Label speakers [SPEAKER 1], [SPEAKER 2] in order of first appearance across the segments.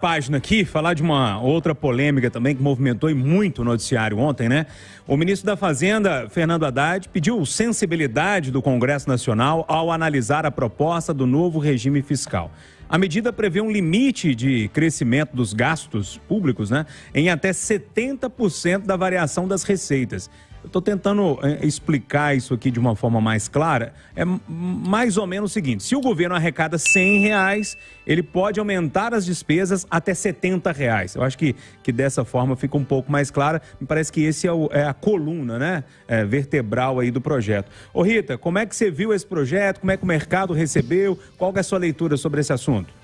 [SPEAKER 1] Página aqui, falar de uma outra polêmica também que movimentou e muito o noticiário ontem, né? O ministro da Fazenda, Fernando Haddad, pediu sensibilidade do Congresso Nacional ao analisar a proposta do novo regime fiscal. A medida prevê um limite de crescimento dos gastos públicos, né, em até 70% da variação das receitas. Eu estou tentando explicar isso aqui de uma forma mais clara. É mais ou menos o seguinte: se o governo arrecada R$100, ele pode aumentar as despesas até R$70. Eu acho que dessa forma fica um pouco mais clara. Me parece que esse é a coluna, né, vertebral aí do projeto. Ô Rita, como é que você viu esse projeto? Como é que o mercado recebeu? Qual que é a sua leitura sobre esse assunto?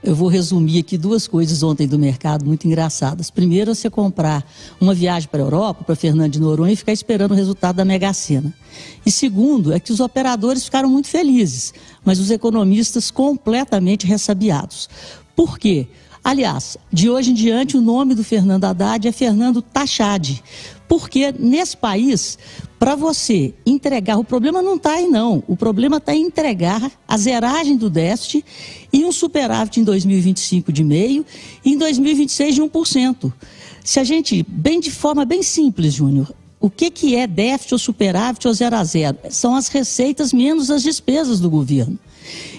[SPEAKER 2] Eu vou resumir aqui duas coisas ontem do mercado muito engraçadas. Primeiro, você comprar uma viagem para a Europa, para Fernando de Noronha, e ficar esperando o resultado da Mega Sena. E segundo, é que os operadores ficaram muito felizes, mas os economistas completamente ressabiados. Por quê? Aliás, de hoje em diante, o nome do Fernando Haddad é Fernando Taxade. Porque nesse país, para você entregar, o problema não está aí não, o problema está em entregar a zeragem do déficit e um superávit em 2025 de 0,5% e em 2026 de 1%. Se a gente, de forma bem simples, Júnior, o que é déficit ou superávit ou 0 a 0? São as receitas menos as despesas do governo.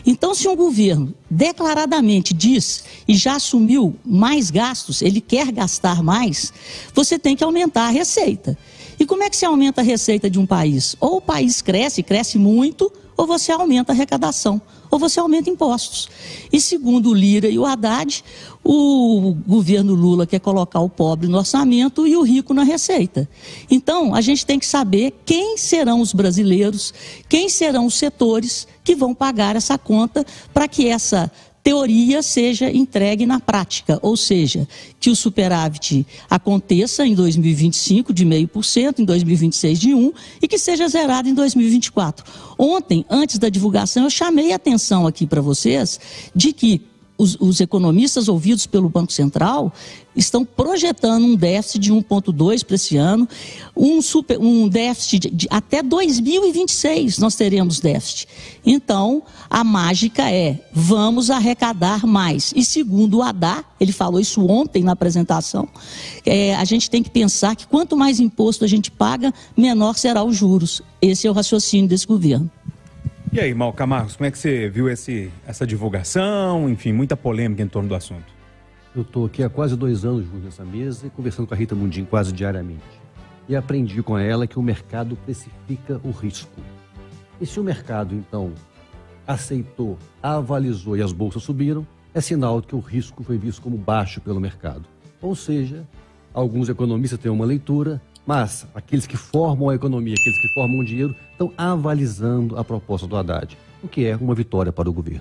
[SPEAKER 2] Então, se um governo declaradamente diz e já assumiu mais gastos, ele quer gastar mais, você tem que aumentar a receita. E como é que se aumenta a receita de um país? Ou o país cresce muito, ou você aumenta a arrecadação, ou você aumenta impostos. E segundo o Lira e o Haddad, o governo Lula quer colocar o pobre no orçamento e o rico na receita. Então, a gente tem que saber quem serão os brasileiros, quem serão os setores que vão pagar essa conta para que essa teoria seja entregue na prática, ou seja, que o superávit aconteça em 2025 de 0,5%, em 2026 de 1% e que seja zerado em 2024. Ontem, antes da divulgação, eu chamei a atenção aqui para vocês de que os economistas ouvidos pelo Banco Central estão projetando um déficit de 1,2% para esse ano, um déficit de até 2026 nós teremos déficit. Então, a mágica é, vamos arrecadar mais. E segundo o Haddad, ele falou isso ontem na apresentação, a gente tem que pensar que quanto mais imposto a gente paga, menor será os juros. Esse é o raciocínio desse governo.
[SPEAKER 1] E aí, Malca Marcos, como é que você viu essa divulgação, enfim, muita polêmica em torno do assunto?
[SPEAKER 3] Eu estou aqui há quase 2 anos nessa mesa e conversando com a Rita Mundim quase diariamente. E aprendi com ela que o mercado precifica o risco. E se o mercado, então, aceitou, avalizou e as bolsas subiram, é sinal de que o risco foi visto como baixo pelo mercado. Ou seja, alguns economistas têm uma leitura, mas aqueles que formam a economia, aqueles que formam o dinheiro, estão avalizando a proposta do Haddad, o que é uma vitória para o governo.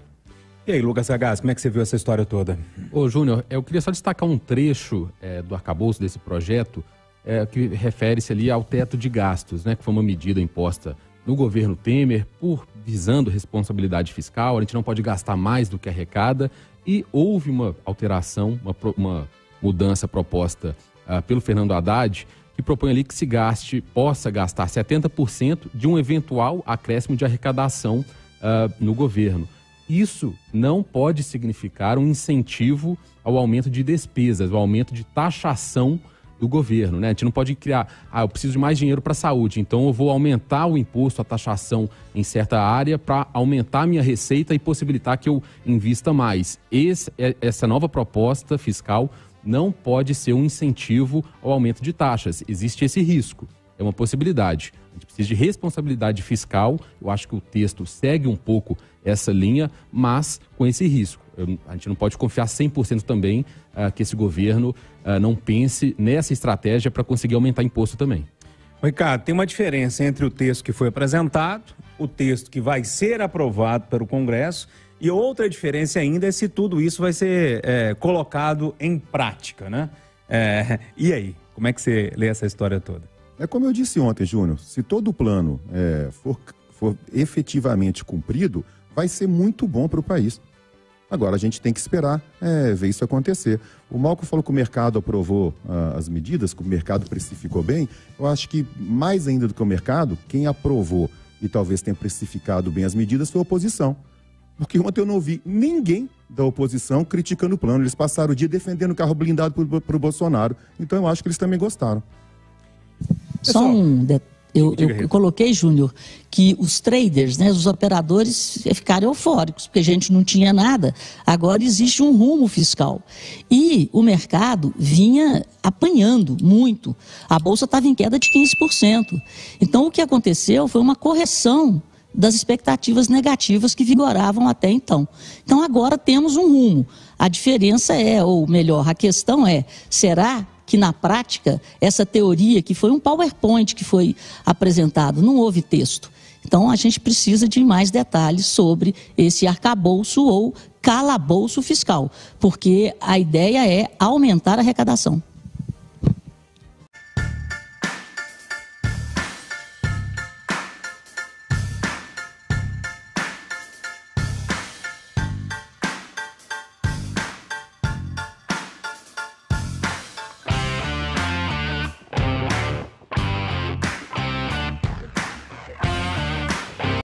[SPEAKER 1] E aí, Lucas Sagaz, como é que você viu essa história toda?
[SPEAKER 4] Ô, Júnior, eu queria só destacar um trecho do arcabouço desse projeto que refere-se ali ao teto de gastos, né, que foi uma medida imposta no governo Temer visando responsabilidade fiscal. A gente não pode gastar mais do que arrecada e houve uma alteração, uma mudança proposta pelo Fernando Haddad, que propõe ali que possa gastar 70% de um eventual acréscimo de arrecadação no governo. Isso não pode significar um incentivo ao aumento de despesas, ao aumento de taxação do governo, né? A gente não pode criar, eu preciso de mais dinheiro para a saúde, então eu vou aumentar o imposto, a taxação em certa área para aumentar a minha receita e possibilitar que eu invista mais. Essa nova proposta fiscal não pode ser um incentivo ao aumento de taxas. Existe esse risco, é uma possibilidade. A gente precisa de responsabilidade fiscal, eu acho que o texto segue um pouco essa linha, mas com esse risco. A gente não pode confiar 100% também que esse governo não pense nessa estratégia para conseguir aumentar imposto também.
[SPEAKER 1] Ricardo, tem uma diferença entre o texto que foi apresentado, o texto que vai ser aprovado pelo Congresso, e outra diferença ainda é se tudo isso vai ser colocado em prática, né? E aí, como é que você lê essa história toda?
[SPEAKER 5] É como eu disse ontem, Júnior, se todo o plano for efetivamente cumprido, vai ser muito bom para o país. Agora, a gente tem que esperar ver isso acontecer. O Malco falou que o mercado aprovou as medidas, que o mercado precificou bem. Eu acho que, mais ainda do que o mercado, quem aprovou e talvez tenha precificado bem as medidas foi a oposição. Porque ontem eu não ouvi ninguém da oposição criticando o plano. Eles passaram o dia defendendo o carro blindado para o Bolsonaro. Então eu acho que eles também gostaram.
[SPEAKER 2] Só um detalhe. Eu coloquei, Júnior, que os traders, né, os operadores ficaram eufóricos, porque a gente não tinha nada. Agora existe um rumo fiscal. E o mercado vinha apanhando muito. A Bolsa estava em queda de 15%. Então, o que aconteceu foi uma correção das expectativas negativas que vigoravam até então. Então, agora temos um rumo. A diferença é, ou melhor, a questão é, será que na prática, essa teoria, que foi um PowerPoint que foi apresentado, não houve texto. Então, a gente precisa de mais detalhes sobre esse arcabouço ou calabouço fiscal, porque a ideia é aumentar a arrecadação.